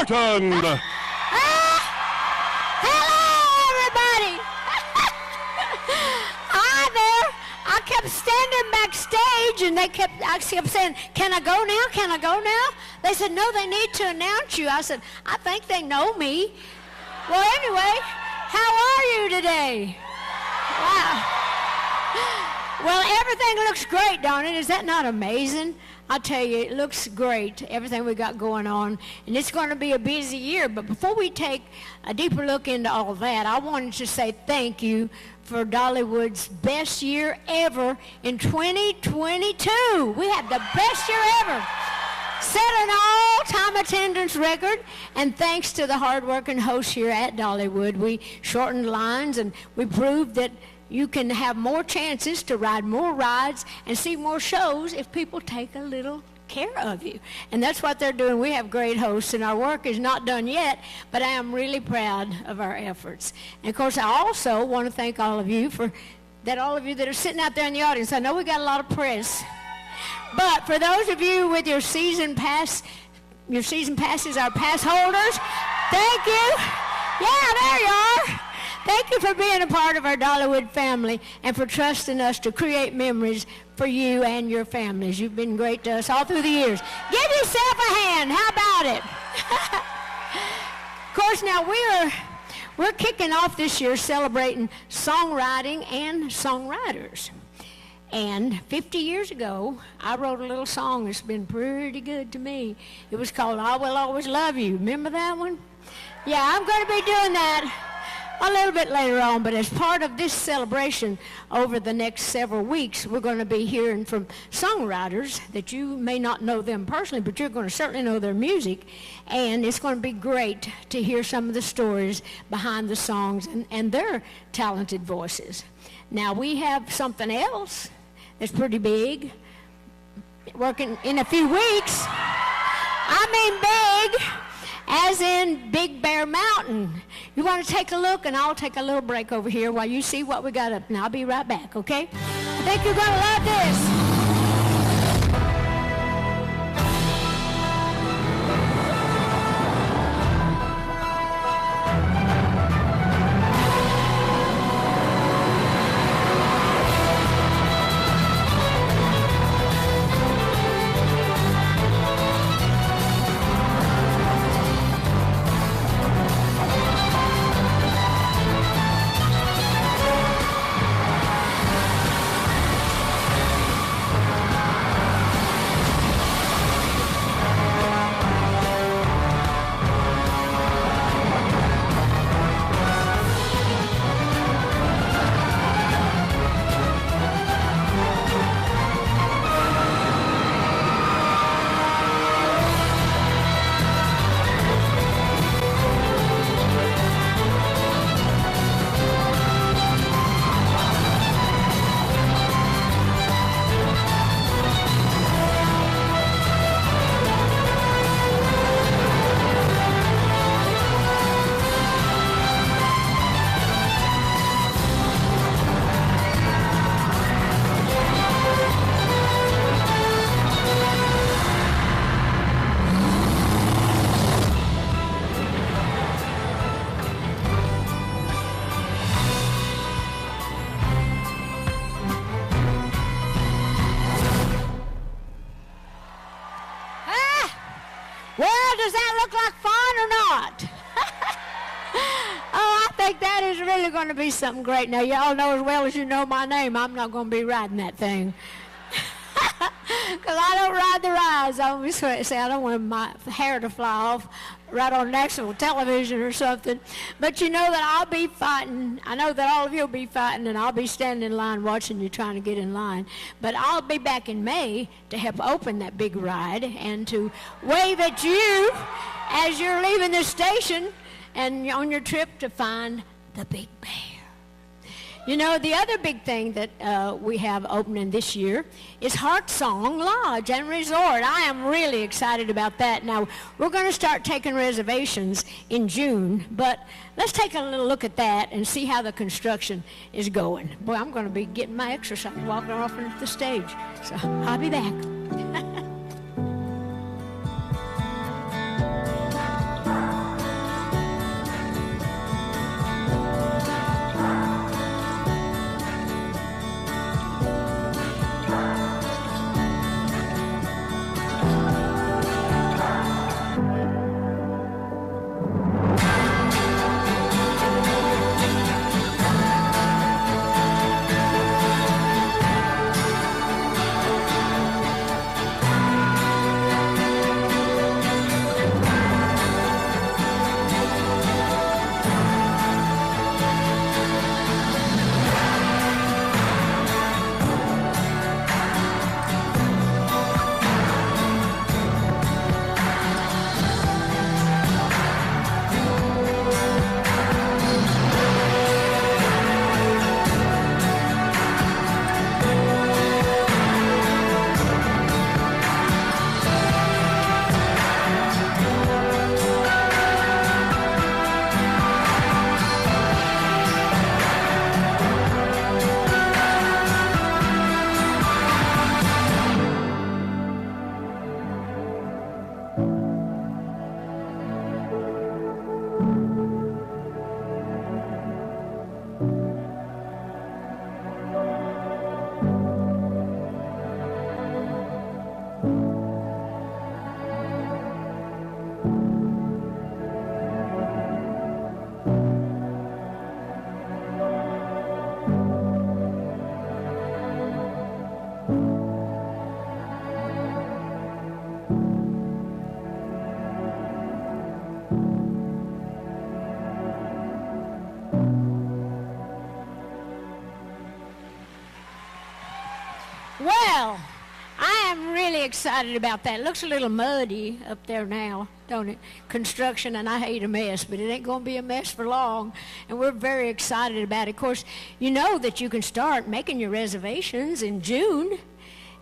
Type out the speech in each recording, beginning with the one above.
Parton. Hello, everybody. Hi there. I kept standing backstage, and I kept saying, "Can I go now? Can I go now?" They said, "No, they need to announce you." I said, "I think they know me." Well, anyway, how are you today? Wow. Well, everything looks great, don't it? Is that not amazing? I tell you, it looks great, everything we got going on, and it's going to be a busy year. But before we take a deeper look into all that, I wanted to say thank you for Dollywood's best year ever in 2022. We had the best year ever. Set an all-time attendance record, and thanks to the hard-working hosts here at Dollywood, we shortened lines, and we proved that you can have more chances to ride more rides and see more shows if people take a little care of you. And that's what they're doing. We have great hosts, and our work is not done yet, but I am really proud of our efforts. And of course, I also want to thank all of you that are sitting out there in the audience. I know we got a lot of press, but for those of you with your season passes, our pass holders, thank you. Yeah, there you are. Thank you for being a part of our Dollywood family and for trusting us to create memories for you and your families. You've been great to us all through the years. Give yourself a hand. How about it? Of course, now we're kicking off this year celebrating songwriting and songwriters. And 50 years ago, I wrote a little song that's been pretty good to me. It was called "I Will Always Love You." Remember that one? Yeah, I'm going to be doing that a little bit later on, but as part of this celebration over the next several weeks, we're going to be hearing from songwriters that you may not know them personally, but you're going to certainly know their music, and it's going to be great to hear some of the stories behind the songs and their talented voices. Now, we have something else that's pretty big, working in a few weeks. I mean big, as in Big Bear Mountain. You want to take a look, and I'll take a little break over here while you see what we got up, and I'll be right back, okay? I think you're going to love this. Does that look like fun or not? Oh, I think that is really going to be something great. Now, y'all know as well as you know my name, I'm not going to be riding that thing. Because I don't ride the rides. I always say I don't want my hair to fly off right on national television or something. But you know that I'll be fighting. I know that all of you will be fighting, and I'll be standing in line watching you trying to get in line. But I'll be back in May to help open that big ride and to wave at you as you're leaving the station and on your trip to find the Big Bear. You know, the other big thing that we have opening this year is Heartsong Lodge and Resort. I am really excited about that. Now, we're going to start taking reservations in June, but let's take a little look at that and see how the construction is going. Boy, I'm going to be getting my exercise walking off into the stage, so I'll be back. really excited about that. It looks a little muddy up there now, don't it? Construction, and I hate a mess, but it ain't going to be a mess for long. And we're very excited about it. Of course, you know that you can start making your reservations in June.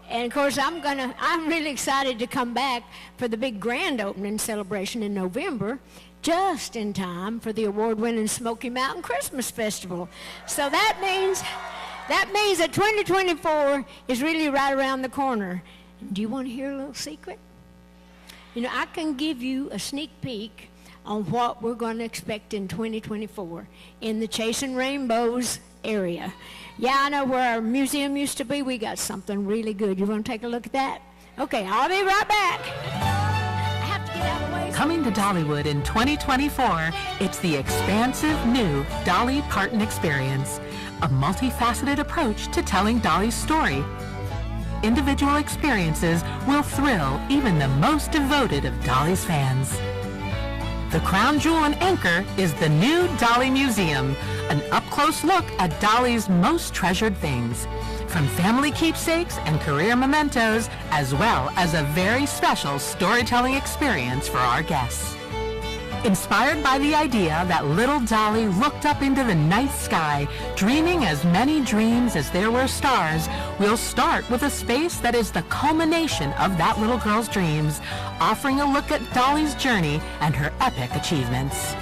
And of course, I'm really excited to come back for the big grand opening celebration in November, just in time for the award-winning Smoky Mountain Christmas Festival. So that means that 2024 is really right around the corner. Do you want to hear a little secret? You know, I can give you a sneak peek on what we're going to expect in 2024 in the Chasing Rainbows area. Yeah, I know where our museum used to be. We got something really good. You want to take a look at that? Okay, I'll be right back. I have to get out of the way. Coming to Dollywood in 2024, it's the expansive new Dolly Parton experience, a multifaceted approach to telling Dolly's story. Individual experiences will thrill even the most devoted of Dolly's fans. The crown jewel and anchor is the new Dolly Museum, an up-close look at Dolly's most treasured things, from family keepsakes and career mementos, as well as a very special storytelling experience for our guests. Inspired by the idea that little Dolly looked up into the night sky, dreaming as many dreams as there were stars, we'll start with a space that is the culmination of that little girl's dreams, offering a look at Dolly's journey and her epic achievements.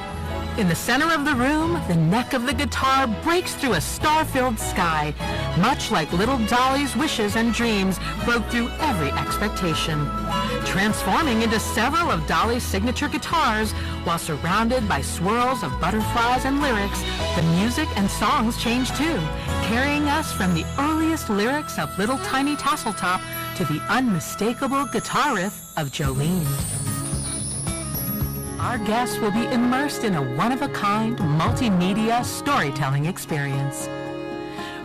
In the center of the room, the neck of the guitar breaks through a star-filled sky, much like little Dolly's wishes and dreams broke through every expectation, transforming into several of Dolly's signature guitars. While surrounded by swirls of butterflies and lyrics, the music and songs change too, carrying us from the earliest lyrics of Little Tiny Tasseltop to the unmistakable guitar riff of Jolene. Our guests will be immersed in a one-of-a-kind multimedia storytelling experience.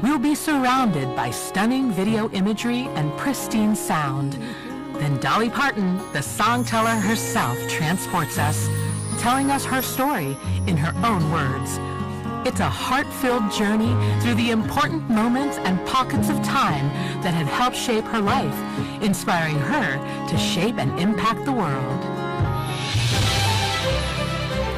We'll be surrounded by stunning video imagery and pristine sound. Then Dolly Parton, the songteller herself, transports us, telling us her story in her own words. It's a heart-filled journey through the important moments and pockets of time that have helped shape her life, inspiring her to shape and impact the world.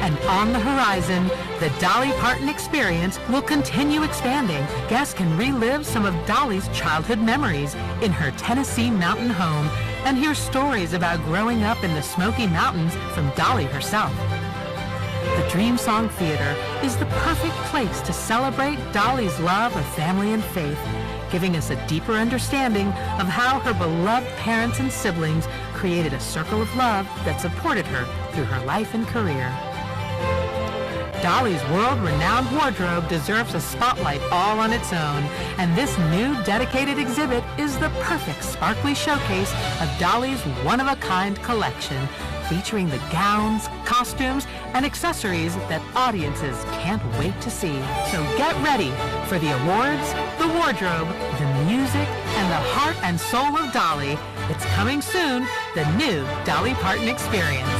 And on the horizon, the Dolly Parton experience will continue expanding. Guests can relive some of Dolly's childhood memories in her Tennessee mountain home and hear stories about growing up in the Smoky Mountains from Dolly herself. The Dream Song Theater is the perfect place to celebrate Dolly's love of family and faith, giving us a deeper understanding of how her beloved parents and siblings created a circle of love that supported her through her life and career. Dolly's world-renowned wardrobe deserves a spotlight all on its own, and this new dedicated exhibit is the perfect sparkly showcase of Dolly's one-of-a-kind collection, featuring the gowns, costumes, and accessories that audiences can't wait to see. So get ready for the awards, the wardrobe, the music, and the heart and soul of Dolly. It's coming soon, the new Dolly Parton experience.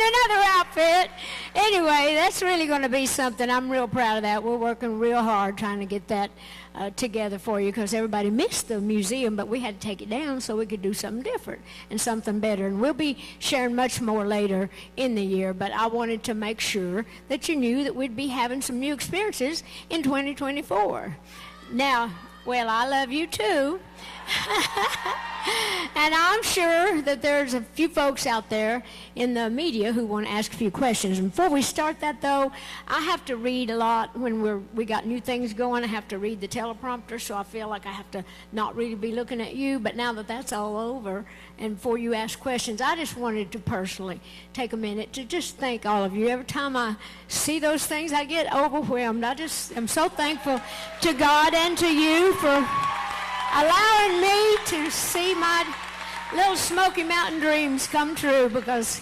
Another outfit. Anyway, that's really going to be something. I'm real proud of that. We're working real hard trying to get that together for you because everybody missed the museum, but we had to take it down so we could do something different and something better. And we'll be sharing much more later in the year, but I wanted to make sure that you knew that we'd be having some new experiences in 2024. Now, well, I love you too. And I'm sure that there's a few folks out there in the media who want to ask a few questions. And before we start that, though, I have to read a lot when we got new things going. I have to read the teleprompter, so I feel like I have to not really be looking at you. But now that that's all over, and before you ask questions, I just wanted to personally take a minute to just thank all of you. Every time I see those things, I get overwhelmed. I just am so thankful to God and to you for allowing me to see my little Smoky Mountain dreams come true, because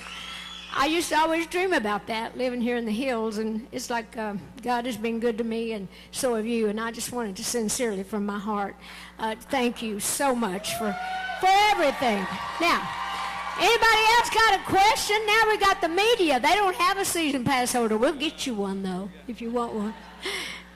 I used to always dream about that, living here in the hills, and it's like God has been good to me, and so have you, and I just wanted to sincerely from my heart thank you so much for everything. Now, anybody else got a question? Now we got the media. They don't have a season pass holder. We'll get you one, though, if you want one.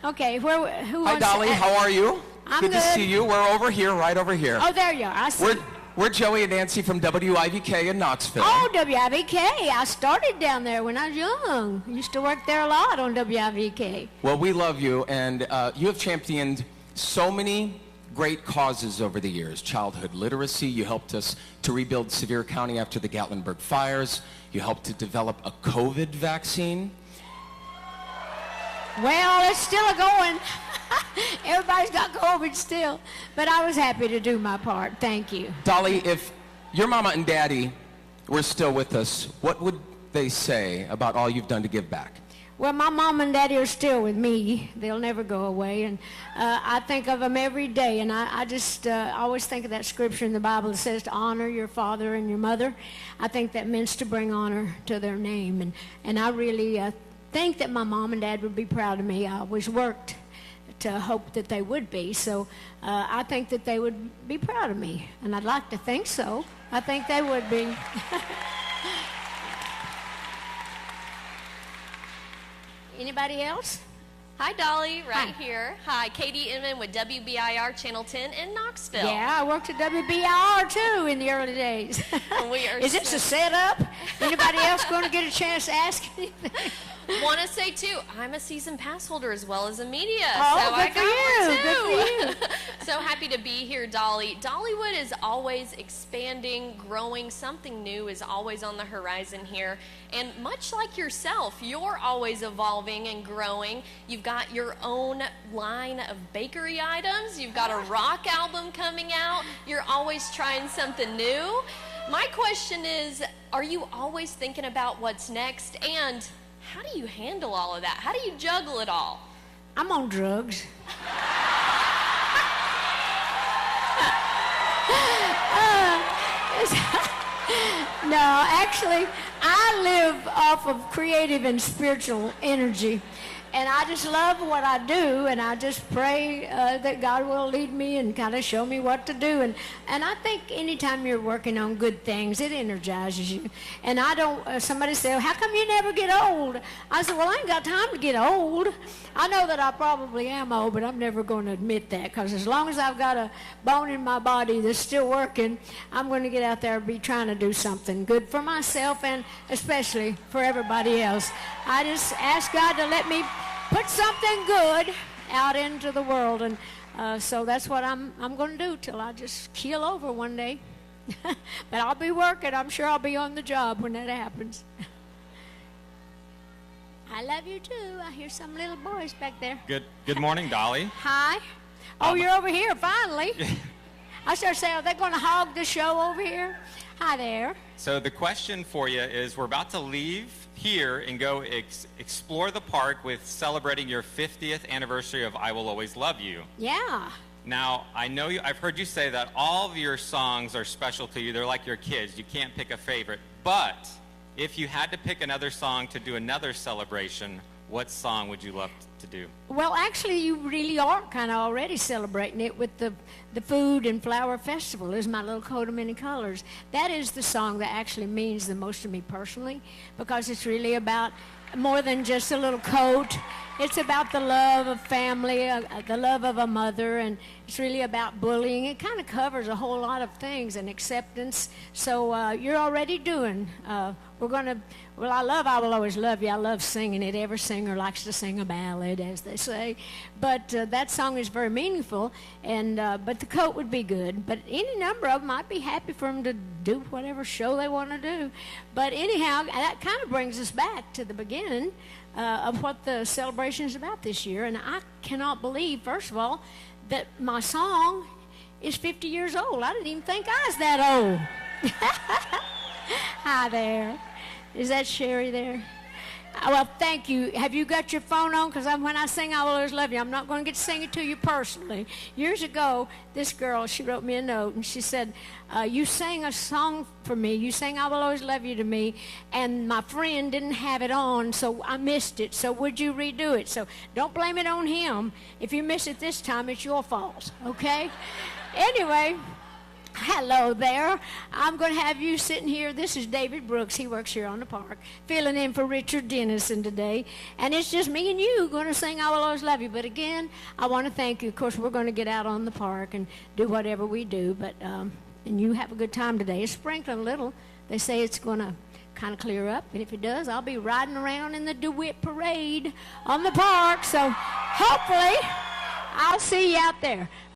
Okay, who Hi, wants Dolly. to... How are you? I'm good to good. see you. We're over here, right over here. Oh, there you are. I see. We're Joey and Nancy from WIVK in Knoxville. Oh, WIVK. I started down there when I was young. Used to work there a lot on WIVK. Well, we love you, and you have championed so many great causes over the years. Childhood literacy. You helped us to rebuild Sevier County after the Gatlinburg fires. You helped to develop a COVID vaccine. Well, it's still going. Everybody's got COVID still. But I was happy to do my part. Thank you. Dolly, if your mama and daddy were still with us, what would they say about all you've done to give back? Well, my mom and daddy are still with me. They'll never go away. And I think of them every day. And I just always think of that scripture in the Bible that says to honor your father and your mother. I think that means to bring honor to their name. And I really think that my mom and dad would be proud of me. I always worked to hope that they would be. So I think that they would be proud of me. And I'd like to think so. I think they would be. Anybody else? Hi, Dolly, right Hi. here. Hi, Katie Inman with WBIR Channel 10 in Knoxville. Yeah, I worked at WBIR too in the early days. We are Is this a setup? Anybody else going to get a chance to ask anything? Want to say, too, I'm a season pass holder as well as a media. Oh, so good I for got you. one, too. Good for you. So happy to be here, Dolly. Dollywood is always expanding, growing. Something new is always on the horizon here. And much like yourself, you're always evolving and growing. You've got your own line of bakery items. You've got a rock album coming out. You're always trying something new. My question is, are you always thinking about what's next? And how do you handle all of that? How do you juggle it all? I'm on drugs. No, actually, I live off of creative and spiritual energy. And I just love what I do, and I just pray that God will lead me and kind of show me what to do. And I think anytime you're working on good things, it energizes you. And I don't, somebody said, how come you never get old? I said, well, I ain't got time to get old. I know that I probably am old, but I'm never going to admit that, because as long as I've got a bone in my body that's still working, I'm going to get out there and be trying to do something good for myself and especially for everybody else. I just ask God to let me put something good out into the world, and so that's what I'm going to do till I just keel over one day. But I'll be working. I'm sure I'll be on the job when that happens. I love you too. I hear some little boys back there. Good morning, Dolly. Hi. Oh, you're over here finally. I started saying, are they going to hog the show over here? Hi there. So the question for you is, we're about to leave here and go explore the park with celebrating your 50th anniversary of I Will Always Love You. Yeah. Now, I know I've heard you say that all of your songs are special to you. They're like your kids. You can't pick a favorite. But if you had to pick another song to do another celebration, what song would you love to do? Well, actually, you really are kind of already celebrating it with the Food and Flower Festival is my little coat of many colors. That is the song that actually means the most to me personally, because it's really about more than just a little coat. It's about the love of family, the love of a mother, and it's really about bullying. It kind of covers a whole lot of things, and acceptance. So you're already doing. We're going to, well, I Will Always Love You. I love singing it. Every singer likes to sing a ballad, as they say. But that song is very meaningful, and but the coat would be good. But any number of them, I'd be happy for them to do whatever show they want to do. But anyhow, that kind of brings us back to the beginning of what the celebration is about this year. And I cannot believe, first of all, that my song is 50 years old. I didn't even think I was that old. Hi there. Is that Sherry there? Well, thank you. Have you got your phone on? Because when I sing I Will Always Love You, I'm not going to get to sing it to you personally. Years ago, this girl, she wrote me a note, and she said, you sang a song for me. You sang I Will Always Love You to me, and my friend didn't have it on, so I missed it. So would you redo it? So don't blame it on him. If you miss it this time, it's your fault, okay? Anyway, Hello there. I'm going to have you sitting here. This is David Brooks. He works here on the park, filling in for Richard Dennison today. And it's just me and you going to sing I Will Always Love You. But again, I want to thank you. Of course, we're going to get out on the park and do whatever we do. But and you have a good time today. It's sprinkling a little. They say it's going to kind of clear up. And if it does, I'll be riding around in the DeWitt Parade on the park. So hopefully I'll see you out there.